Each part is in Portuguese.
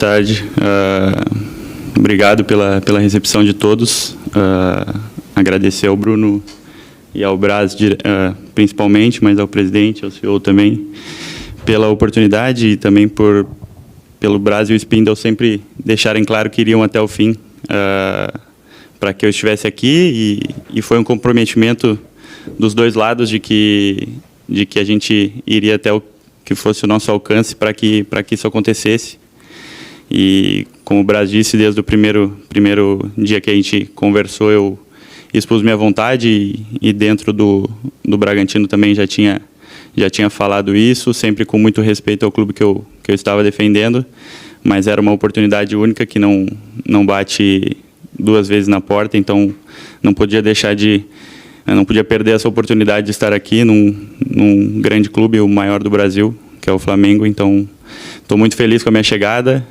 tarde. Obrigado pela recepção de todos. Agradecer ao Bruno e ao Braz principalmente, mas ao presidente, ao CEO também, pela oportunidade e também pelo Braz e o Spindle sempre deixarem claro que iriam até o fim para que eu estivesse aqui, e foi um comprometimento dos dois lados de que a gente iria até o que fosse o nosso alcance para que isso acontecesse. E como o Braz disse, desde o primeiro dia que a gente conversou, eu expus minha vontade, e dentro do Bragantino também já tinha falado isso, sempre com muito respeito ao clube que eu estava defendendo, mas era uma oportunidade única que não bate duas vezes na porta, então não podia perder essa oportunidade de estar aqui num grande clube, o maior do Brasil, que é o Flamengo. Então, estou muito feliz com a minha chegada,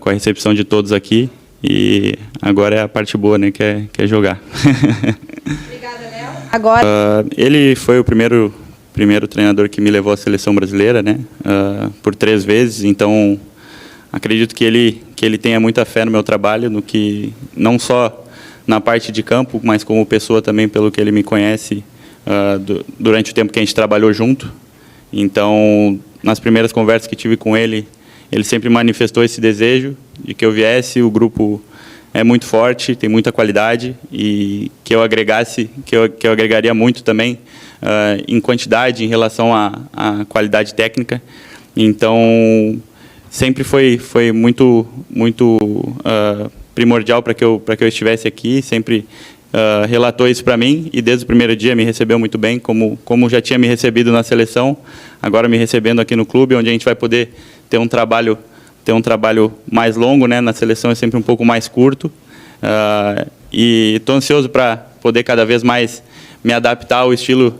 com a recepção de todos aqui, e agora é a parte boa, né, que é jogar. Obrigada, Léo. Agora... ele foi o primeiro treinador que me levou à seleção brasileira, né, por 3 vezes, então acredito que ele tenha muita fé no meu trabalho, no que não só na parte de campo, mas como pessoa também, pelo que ele me conhece durante o tempo que a gente trabalhou junto. Então, nas primeiras conversas que tive com ele, ele sempre manifestou esse desejo de que eu viesse. O grupo é muito forte, tem muita qualidade, e que eu agregaria muito também em quantidade em relação à qualidade técnica. Então, sempre foi muito primordial para que eu estivesse aqui, sempre relatou isso para mim, e desde o primeiro dia me recebeu muito bem, como já tinha me recebido na seleção, agora me recebendo aqui no clube, onde a gente vai poder ter um trabalho mais longo, né? Na seleção é sempre um pouco mais curto, e estou ansioso para poder cada vez mais me adaptar ao estilo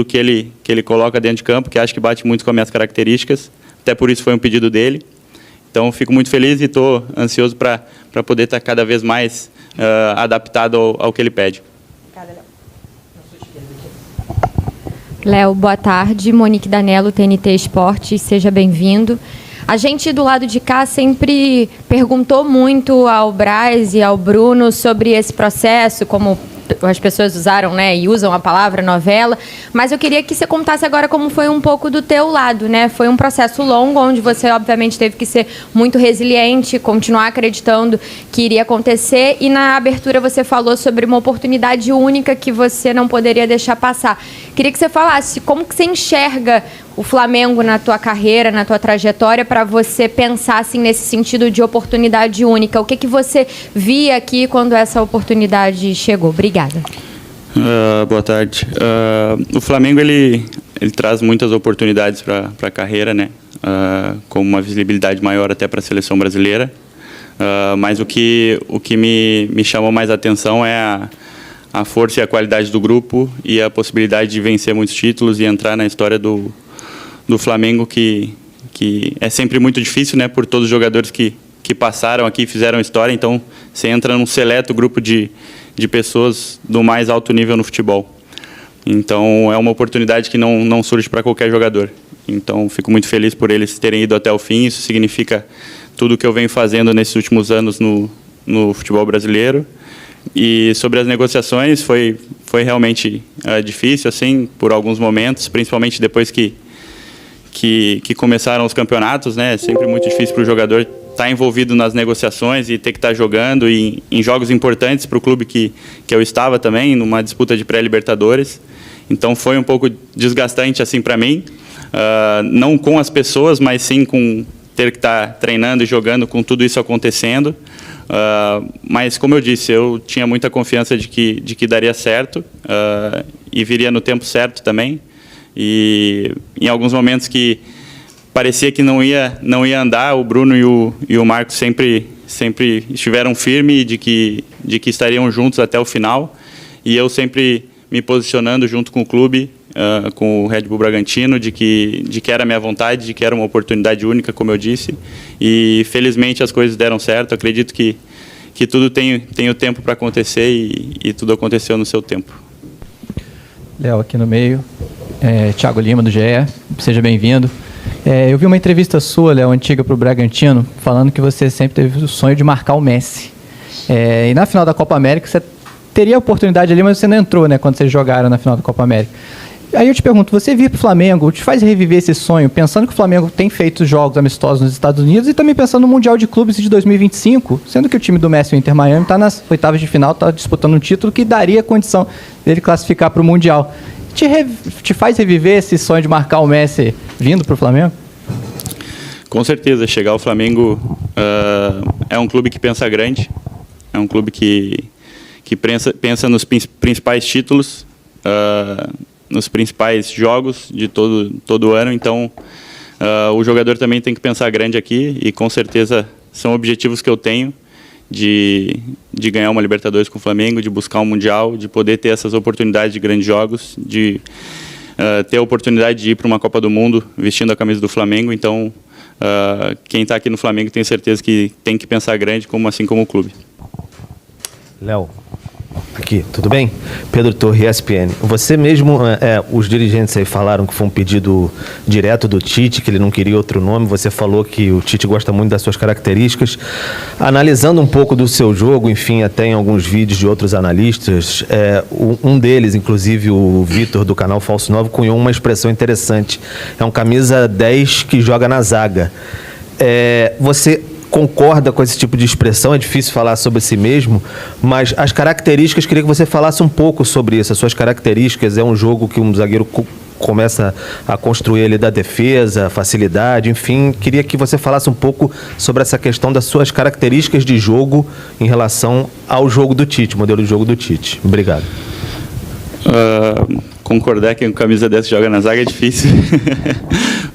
que ele coloca dentro de campo, que acho que bate muito com as minhas características, até por isso foi um pedido dele. Então, fico muito feliz e estou ansioso para poder estar cada vez mais adaptado ao que ele pede. Obrigada, Léo. Léo, boa tarde. Monique Danello, TNT Esportes, seja bem-vindo. A gente do lado de cá sempre perguntou muito ao Braz e ao Bruno sobre esse processo, como as pessoas usaram, né, e usam a palavra novela, mas eu queria que você contasse agora como foi um pouco do teu lado, né? Foi um processo longo, onde você obviamente teve que ser muito resiliente, continuar acreditando que iria acontecer, e na abertura você falou sobre uma oportunidade única que você não poderia deixar passar. Queria que você falasse como que você enxerga o Flamengo na tua carreira, na tua trajetória, para você pensar assim, nesse sentido de oportunidade única. O que você via aqui quando essa oportunidade chegou? Obrigada. Boa tarde. O Flamengo ele traz muitas oportunidades para a carreira, né? Com uma visibilidade maior até para a seleção brasileira. Mas o que me chamou mais atenção é a força e a qualidade do grupo, e a possibilidade de vencer muitos títulos e entrar na história do Flamengo, que é sempre muito difícil, né, por todos os jogadores que passaram aqui e fizeram história. Então, você entra num seleto grupo de pessoas do mais alto nível no futebol. Então, é uma oportunidade que não surge para qualquer jogador. Então, fico muito feliz por eles terem ido até o fim. Isso significa tudo o que eu venho fazendo nesses últimos anos no futebol brasileiro. E sobre as negociações, foi realmente difícil, assim, por alguns momentos, principalmente depois que começaram os campeonatos, né? É sempre muito difícil para o jogador estar envolvido nas negociações e ter que estar jogando em jogos importantes para o clube que eu estava também, numa disputa de pré-libertadores. Então foi um pouco desgastante assim para mim, não com as pessoas, mas sim com ter que estar treinando e jogando com tudo isso acontecendo. Mas, como eu disse, eu tinha muita confiança de que daria certo, e viria no tempo certo também. E em alguns momentos que parecia que não ia andar, o Bruno e o Marcos sempre estiveram firmes de que estariam juntos até o final, e eu sempre me posicionando junto com o clube, com o Red Bull Bragantino, de que era a minha vontade, de que era uma oportunidade única, como eu disse, e felizmente as coisas deram certo. Acredito que tudo tem o tempo para acontecer, e tudo aconteceu no seu tempo. Léo aqui no meio. Thiago Lima, do GE, seja bem-vindo. Eu vi uma entrevista sua, Léo, antiga para o Bragantino, falando que você sempre teve o sonho de marcar o Messi. E na final da Copa América, você teria a oportunidade ali, mas você não entrou, né, quando vocês jogaram na final da Copa América. Aí eu te pergunto, você vir para o Flamengo, te faz reviver esse sonho, pensando que o Flamengo tem feito jogos amistosos nos Estados Unidos e também pensando no Mundial de Clubes de 2025, sendo que o time do Messi, o Inter Miami, está nas oitavas de final, está disputando um título que daria condição dele classificar para o Mundial. Te faz reviver esse sonho de marcar o Messi vindo para o Flamengo? Com certeza, chegar ao Flamengo é um clube que pensa grande, é um clube que pensa nos principais títulos, nos principais jogos de todo ano, então o jogador também tem que pensar grande aqui e com certeza são objetivos que eu tenho de ganhar uma Libertadores com o Flamengo, de buscar um Mundial, de poder ter essas oportunidades de grandes jogos, de ter a oportunidade de ir para uma Copa do Mundo vestindo a camisa do Flamengo, então quem está aqui no Flamengo tem certeza que tem que pensar grande, assim como o clube. Léo, aqui, tudo bem? Pedro Torre, ESPN. Você mesmo, os dirigentes aí falaram que foi um pedido direto do Tite, que ele não queria outro nome. Você falou que o Tite gosta muito das suas características. Analisando um pouco do seu jogo, enfim, até em alguns vídeos de outros analistas, um deles, inclusive o Vitor, do canal Falso Novo, cunhou uma expressão interessante. É um camisa 10 que joga na zaga. Você concorda com esse tipo de expressão? É difícil falar sobre si mesmo, mas as características, queria que você falasse um pouco sobre isso. As suas características, é um jogo que um zagueiro começa a construir ali da defesa, facilidade, enfim, queria que você falasse um pouco sobre essa questão das suas características de jogo em relação ao jogo do Tite, modelo de jogo do Tite. Obrigado. Concordar que um camisa 10 joga na zaga é difícil,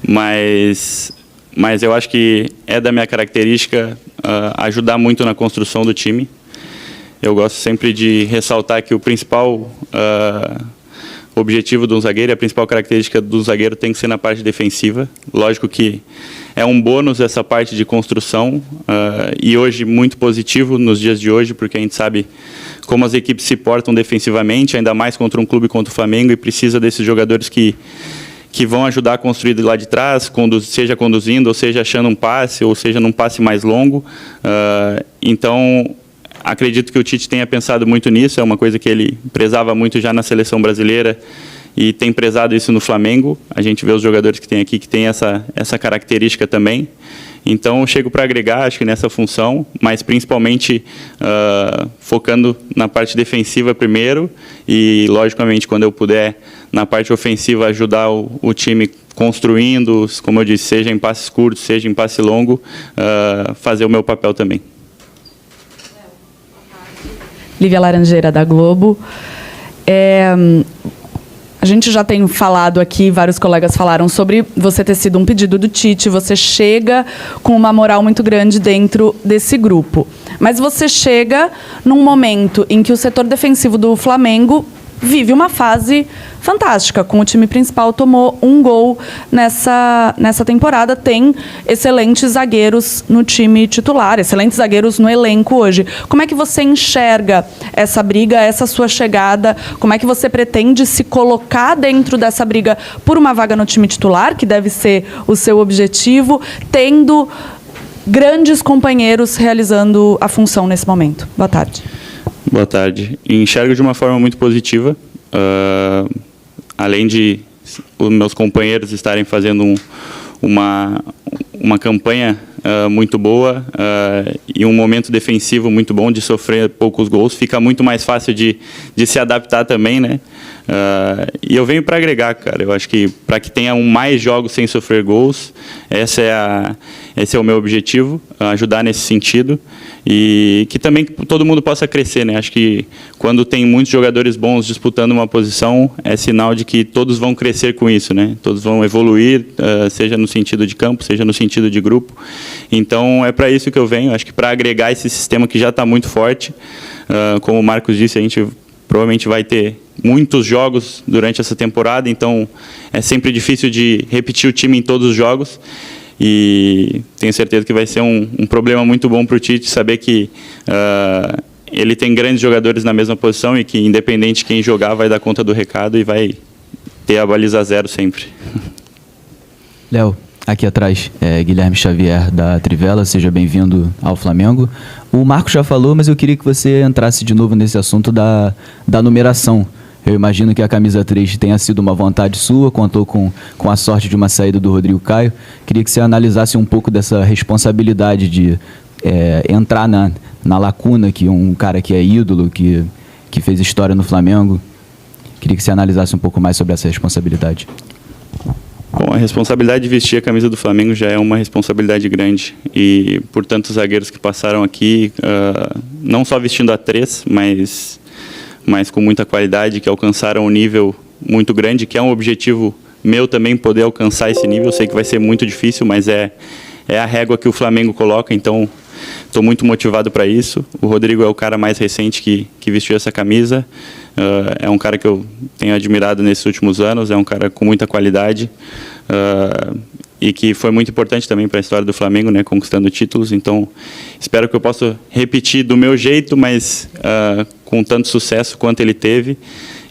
mas eu acho que é da minha característica ajudar muito na construção do time. Eu gosto sempre de ressaltar que o principal objetivo de um zagueiro, a principal característica do zagueiro tem que ser na parte defensiva. Lógico que é um bônus essa parte de construção e hoje muito positivo nos dias de hoje, porque a gente sabe como as equipes se portam defensivamente, ainda mais contra um clube contra o Flamengo, e precisa desses jogadores que vão ajudar a construir do lado de trás, seja conduzindo, ou seja achando um passe, ou seja num passe mais longo. Então, acredito que o Tite tenha pensado muito nisso, é uma coisa que ele prezava muito já na seleção brasileira e tem prezado isso no Flamengo. A gente vê os jogadores que tem aqui que tem essa característica também. Então, eu chego para agregar, acho que nessa função, mas principalmente focando na parte defensiva primeiro e, logicamente, quando eu puder, na parte ofensiva, ajudar o time construindo, como eu disse, seja em passes curtos, seja em passe longo, fazer o meu papel também. Lívia Laranjeira, da Globo. A gente já tem falado aqui, vários colegas falaram sobre você ter sido um pedido do Tite, você chega com uma moral muito grande dentro desse grupo. Mas você chega num momento em que o setor defensivo do Flamengo vive uma fase fantástica, com o time principal tomou um gol nessa temporada, tem excelentes zagueiros no time titular, excelentes zagueiros no elenco hoje. Como é que você enxerga essa briga, essa sua chegada? Como é que você pretende se colocar dentro dessa briga por uma vaga no time titular, que deve ser o seu objetivo, tendo grandes companheiros realizando a função nesse momento? Boa tarde. Boa tarde. Enxergo de uma forma muito positiva. Além de os meus companheiros estarem fazendo uma campanha muito boa e um momento defensivo muito bom de sofrer poucos gols, fica muito mais fácil de se adaptar também, né? E eu venho para agregar, cara. Eu acho que para que tenha mais jogos sem sofrer gols, esse é o meu objetivo, ajudar nesse sentido e que também todo mundo possa crescer, né? Acho que quando tem muitos jogadores bons disputando uma posição, é sinal de que todos vão crescer com isso, né? Todos vão evoluir, seja no sentido de campo, seja no sentido de grupo. Então, é para isso que eu venho. Acho que para agregar esse sistema que já está muito forte, como o Marcos disse, a gente provavelmente vai ter muitos jogos durante essa temporada, então é sempre difícil de repetir o time em todos os jogos. E tenho certeza que vai ser um problema muito bom para o Tite saber que ele tem grandes jogadores na mesma posição e que, independente de quem jogar, vai dar conta do recado e vai ter a baliza zero sempre. Léo, Aqui atrás, Guilherme Xavier, da Trivela, seja bem-vindo ao Flamengo. O Marcos já falou, mas eu queria que você entrasse de novo nesse assunto da numeração. Eu imagino que a camisa 3 tenha sido uma vontade sua, contou com a sorte de uma saída do Rodrigo Caio. Queria que você analisasse um pouco dessa responsabilidade de entrar na lacuna, que um cara que é ídolo, que fez história no Flamengo. Queria que você analisasse um pouco mais sobre essa responsabilidade. Bom, a responsabilidade de vestir a camisa do Flamengo já é uma responsabilidade grande. E por tantos zagueiros que passaram aqui, não só vestindo a 3, mas com muita qualidade, que alcançaram um nível muito grande, que é um objetivo meu também poder alcançar esse nível. Eu sei que vai ser muito difícil, mas é a régua que o Flamengo coloca, então estou muito motivado para isso. O Rodrigo é o cara mais recente que vestiu essa camisa. É um cara que eu tenho admirado nesses últimos anos, é um cara com muita qualidade e que foi muito importante também para a história do Flamengo, né, conquistando títulos. Então, espero que eu possa repetir do meu jeito, mas com tanto sucesso quanto ele teve.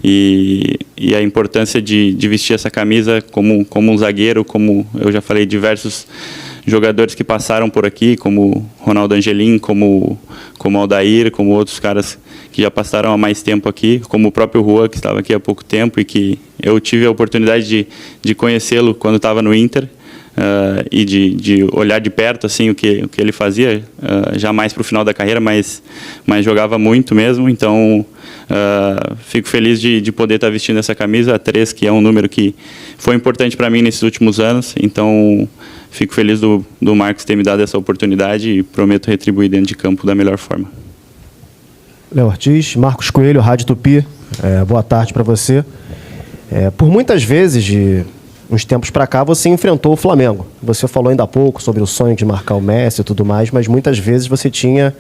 E a importância de vestir essa camisa como um zagueiro, como eu já falei, diversos jogadores que passaram por aqui, como Ronaldo Angelim, como Aldair, como outros caras que já passaram há mais tempo aqui, como o próprio Juan, que estava aqui há pouco tempo e que eu tive a oportunidade de conhecê-lo quando estava no Inter e de olhar de perto assim, o que ele fazia, jamais para o final da carreira, mas jogava muito mesmo. Então, fico feliz de poder estar vestindo essa camisa, a 3, que é um número que foi importante para mim nesses últimos anos. Então, fico feliz do Marcos ter me dado essa oportunidade e prometo retribuir dentro de campo da melhor forma. Léo Ortiz, Marcos Coelho, Rádio Tupi, boa tarde para você. Por muitas vezes, de uns tempos para cá, você enfrentou o Flamengo. Você falou ainda há pouco sobre o sonho de marcar o Messi e tudo mais, mas muitas vezes você tinha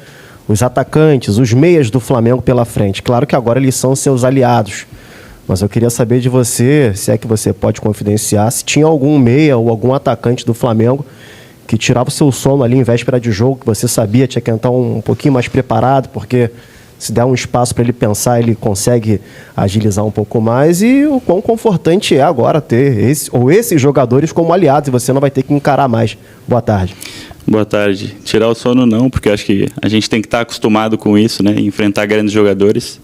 os atacantes, os meias do Flamengo pela frente. Claro que agora eles são seus aliados, mas eu queria saber de você, se é que você pode confidenciar, se tinha algum meia ou algum atacante do Flamengo que tirava o seu sono ali em véspera de jogo, que você sabia tinha que entrar um pouquinho mais preparado, porque se der um espaço para ele pensar, ele consegue agilizar um pouco mais. E o quão confortante é agora ter esses jogadores como aliados, e você não vai ter que encarar mais. Boa tarde. Boa tarde. Tirar o sono não, porque eu acho que a gente tem que estar acostumado com isso, né? Enfrentar grandes jogadores.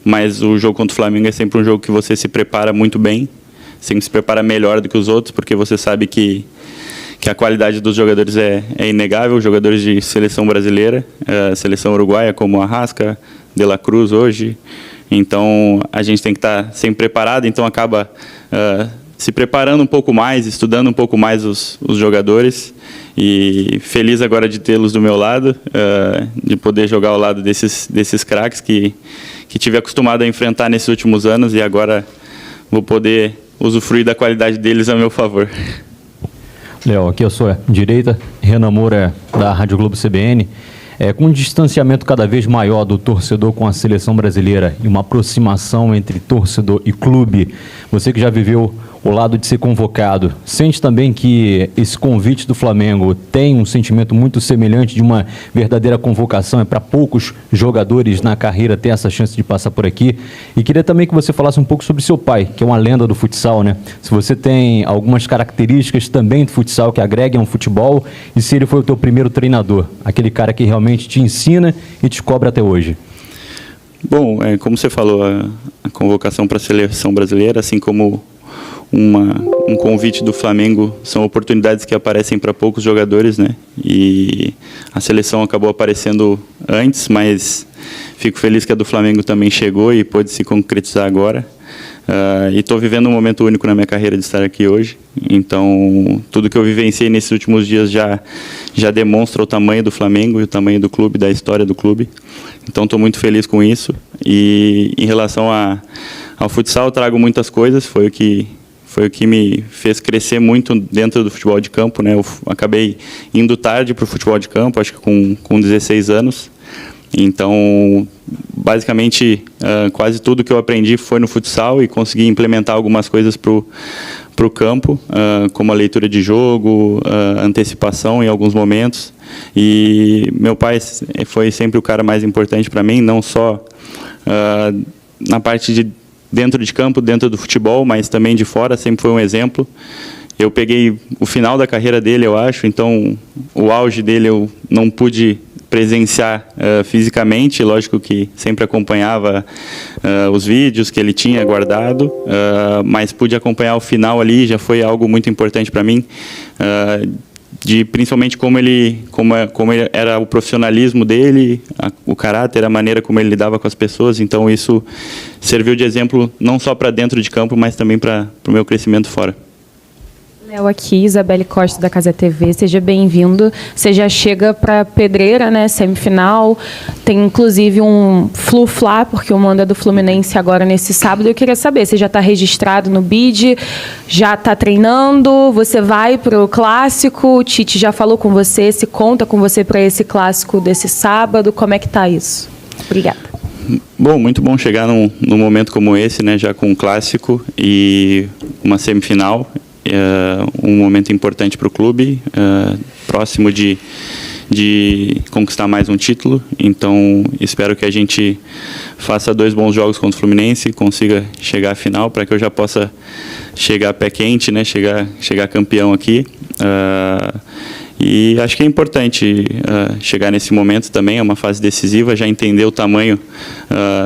Mas o jogo contra o Flamengo é sempre um jogo que você se prepara muito bem, sempre se prepara melhor do que os outros, porque você sabe que a qualidade dos jogadores é inegável, jogadores de seleção brasileira, seleção uruguaia, como Arrasca, De La Cruz hoje. Então, a gente tem que estar sempre preparado, então acaba se preparando um pouco mais, estudando um pouco mais os jogadores, e feliz agora de tê-los do meu lado, de poder jogar ao lado desses craques que tive acostumado a enfrentar nesses últimos anos, e agora vou poder usufruir da qualidade deles a meu favor. Léo, aqui à sua direita, Renan Moura, da Rádio Globo CBN. Com um distanciamento cada vez maior do torcedor com a seleção brasileira e uma aproximação entre torcedor e clube, você que já viveu o lado de ser convocado, sente também que esse convite do Flamengo tem um sentimento muito semelhante de uma verdadeira convocação? É para poucos jogadores na carreira ter essa chance de passar por aqui. E queria também que você falasse um pouco sobre seu pai, que é uma lenda do futsal, né? Se você tem algumas características também do futsal que agreguem ao futebol, e se ele foi o teu primeiro treinador, aquele cara que realmente te ensina e te cobra até hoje. Bom, como você falou, a convocação para a seleção brasileira, assim como um convite do Flamengo, são oportunidades que aparecem para poucos jogadores, né? E a seleção acabou aparecendo antes, mas fico feliz que a do Flamengo também chegou e pôde se concretizar agora. E estou vivendo um momento único na minha carreira de estar aqui hoje. Então, tudo que eu vivenciei nesses últimos dias já demonstra o tamanho do Flamengo e o tamanho do clube, da história do clube. Então, estou muito feliz com isso. E em relação ao futsal, eu trago muitas coisas. Foi o que me fez crescer muito dentro do futebol de campo, né? Eu acabei indo tarde para o futebol de campo, acho que com 16 anos. Então, basicamente, quase tudo que eu aprendi foi no futsal, e consegui implementar algumas coisas para o campo, como a leitura de jogo, antecipação em alguns momentos. E meu pai foi sempre o cara mais importante para mim, não só na parte de dentro de campo, dentro do futebol, mas também de fora, sempre foi um exemplo. eu peguei o final da carreira dele, eu acho, então o auge dele eu não pude presenciar fisicamente, lógico que sempre acompanhava os vídeos que ele tinha guardado, mas pude acompanhar o final ali, já foi algo muito importante para mim, de principalmente como ele era o profissionalismo dele, o caráter, a maneira como ele lidava com as pessoas, então isso serviu de exemplo não só para dentro de campo, mas também para o meu crescimento fora. Léo aqui, Isabelle Costa da Casa TV, seja bem-vindo. Você já chega para Pedreira, né, semifinal, tem inclusive um Flu-Fla, porque o mando é do Fluminense agora nesse sábado. Eu queria saber, você já está registrado no BID, já está treinando, você vai para o Clássico, o Tite já falou com você, se conta com você para esse Clássico desse sábado, como é que está isso? Obrigada. Bom, muito bom chegar num momento como esse, né, já com um Clássico e uma semifinal. Um momento importante para o clube, próximo de conquistar mais um título, então espero que a gente faça 2 bons jogos contra o Fluminense, consiga chegar à final, para que eu já possa chegar pé quente, né, chegar campeão aqui, e acho que é importante chegar nesse momento também, é uma fase decisiva, já entender o tamanho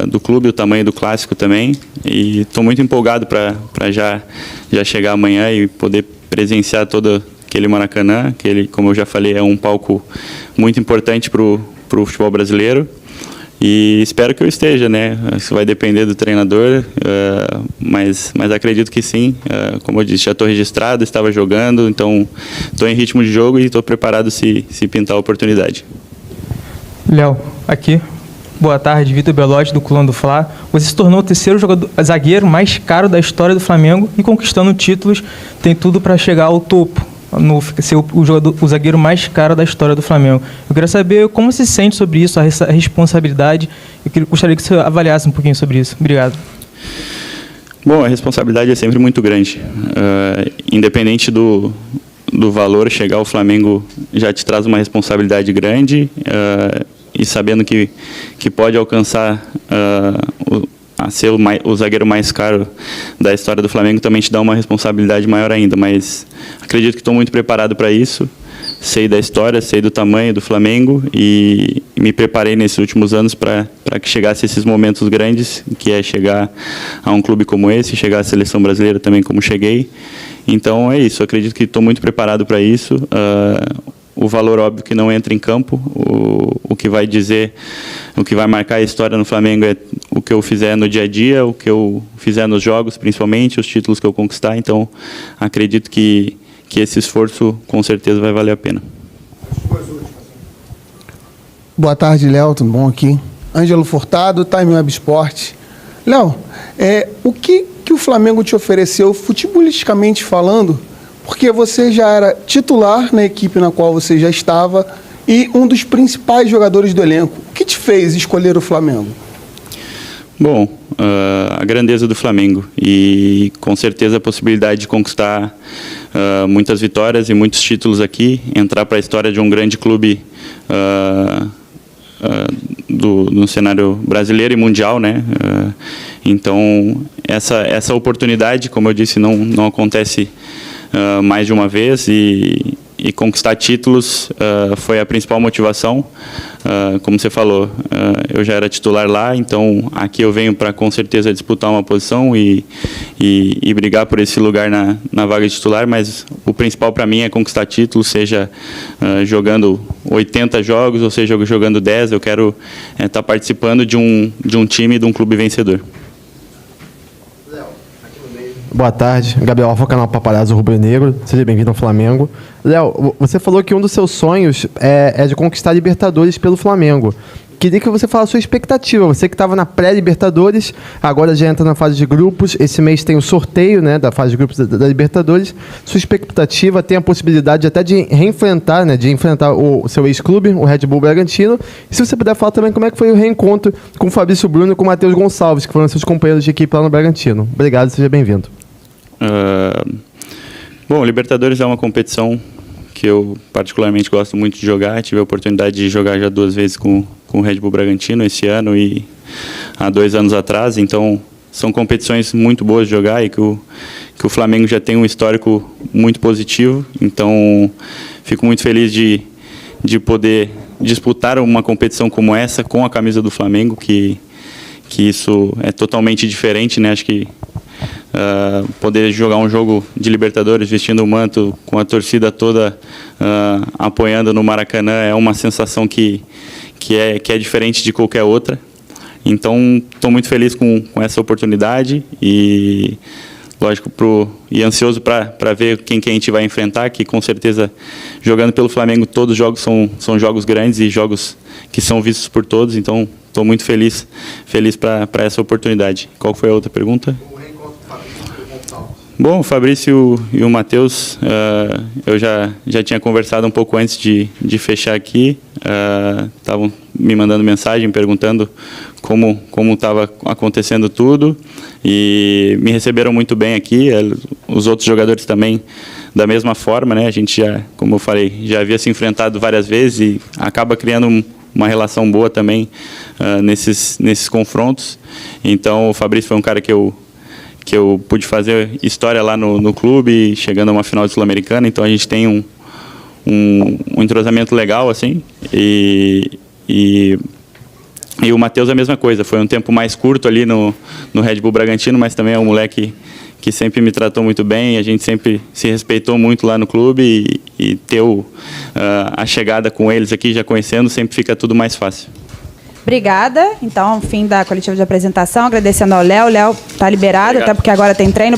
do clube, o tamanho do Clássico também, e estou muito empolgado para já chegar amanhã e poder presenciar todo aquele Maracanã, que ele, como eu já falei, é um palco muito importante para o futebol brasileiro, e espero que eu esteja, né? Isso vai depender do treinador, mas acredito que sim. Como eu disse, já estou registrado, estava jogando, então estou em ritmo de jogo e estou preparado se pintar a oportunidade. Léo, aqui. Boa tarde, Vitor Belotti, do Clã do Fla. Você se tornou o 3º zagueiro mais caro da história do Flamengo e conquistando títulos, tem tudo para chegar ao topo, ser o zagueiro mais caro da história do Flamengo. Eu queria saber como você se sente sobre isso, a responsabilidade. Eu gostaria que você avaliasse um pouquinho sobre isso. Obrigado. Bom, a responsabilidade é sempre muito grande. Independente do valor, chegar ao Flamengo já te traz uma responsabilidade grande, e sabendo que pode alcançar a ser o zagueiro mais caro da história do Flamengo, também te dá uma responsabilidade maior ainda, mas acredito que estou muito preparado para isso, sei da história, sei do tamanho do Flamengo e me preparei nesses últimos anos para que chegasse esses momentos grandes, que é chegar a um clube como esse, chegar à seleção brasileira também como cheguei, então é isso, acredito que estou muito preparado para isso. O valor, óbvio, que não entra em campo, o que vai dizer, o que vai marcar a história no Flamengo é o que eu fizer no dia a dia, o que eu fizer nos jogos, principalmente, os títulos que eu conquistar, então acredito que esse esforço com certeza vai valer a pena. Boa tarde, Léo, tudo bom aqui? Ângelo Furtado, Time Web Sport. Léo, o que o Flamengo te ofereceu, futebolisticamente falando, porque você já era titular na equipe na qual você já estava e um dos principais jogadores do elenco. O que te fez escolher o Flamengo? Bom, a grandeza do Flamengo e com certeza a possibilidade de conquistar muitas vitórias e muitos títulos aqui, entrar para a história de um grande clube no cenário brasileiro e mundial, né? Então essa oportunidade, como eu disse, não acontece mais de uma vez e conquistar títulos foi a principal motivação. Como você falou, eu já era titular lá, então aqui eu venho para com certeza disputar uma posição e brigar por esse lugar na vaga de titular, mas o principal para mim é conquistar títulos, seja jogando 80 jogos ou seja jogando 10, eu quero estar participando de um time, de um clube vencedor. Boa tarde, Gabriel Alfa, canal Paparazzo Rubro Negro, seja bem-vindo ao Flamengo. Léo, você falou que um dos seus sonhos é de conquistar a Libertadores pelo Flamengo. Queria que você falasse a sua expectativa, você que estava na pré-Libertadores, agora já entra na fase de grupos, esse mês tem o sorteio, né, da fase de grupos da Libertadores, sua expectativa, tem a possibilidade até de reenfrentar, né, de enfrentar o seu ex-clube, o Red Bull Bragantino, e se você puder falar também como é que foi o reencontro com o Fabrício Bruno e com o Matheus Gonçalves, que foram seus companheiros de equipe lá no Bragantino. Obrigado, seja bem-vindo. Bom, Libertadores é uma competição que eu particularmente gosto muito de jogar. Tive a oportunidade de jogar já 2 vezes com o Red Bull Bragantino esse ano e há 2 anos atrás. Então são competições muito boas de jogar e que o Flamengo já tem um histórico muito positivo. Então, fico muito feliz de poder disputar uma competição como essa com a camisa do Flamengo, que isso é totalmente diferente, né? Acho que poder jogar um jogo de Libertadores vestindo o manto com a torcida toda apoiando no Maracanã é uma sensação que é diferente de qualquer outra. Então, estou muito feliz com essa oportunidade e, lógico, e ansioso para ver quem que a gente vai enfrentar, que com certeza, jogando pelo Flamengo, todos os jogos são jogos grandes e jogos que são vistos por todos. Então, estou muito feliz para essa oportunidade. Qual foi a outra pergunta? Bom, o Fabrício e o Matheus, eu já tinha conversado um pouco antes de fechar aqui. Estavam me mandando mensagem, perguntando como estava acontecendo tudo. E me receberam muito bem aqui. Os outros jogadores também, da mesma forma, né? A gente já, como eu falei, já havia se enfrentado várias vezes e acaba criando uma relação boa também nesses confrontos. Então, o Fabrício foi um cara que eu pude fazer história lá no clube, chegando a uma final de Sul-Americana, então a gente tem um entrosamento legal, assim, e o Matheus é a mesma coisa, foi um tempo mais curto ali no Red Bull Bragantino, mas também é um moleque que sempre me tratou muito bem, a gente sempre se respeitou muito lá no clube e ter a chegada com eles aqui, já conhecendo, sempre fica tudo mais fácil. Obrigada. Então, fim da coletiva de apresentação, agradecendo ao Léo. Léo está liberado, até porque agora tem treino.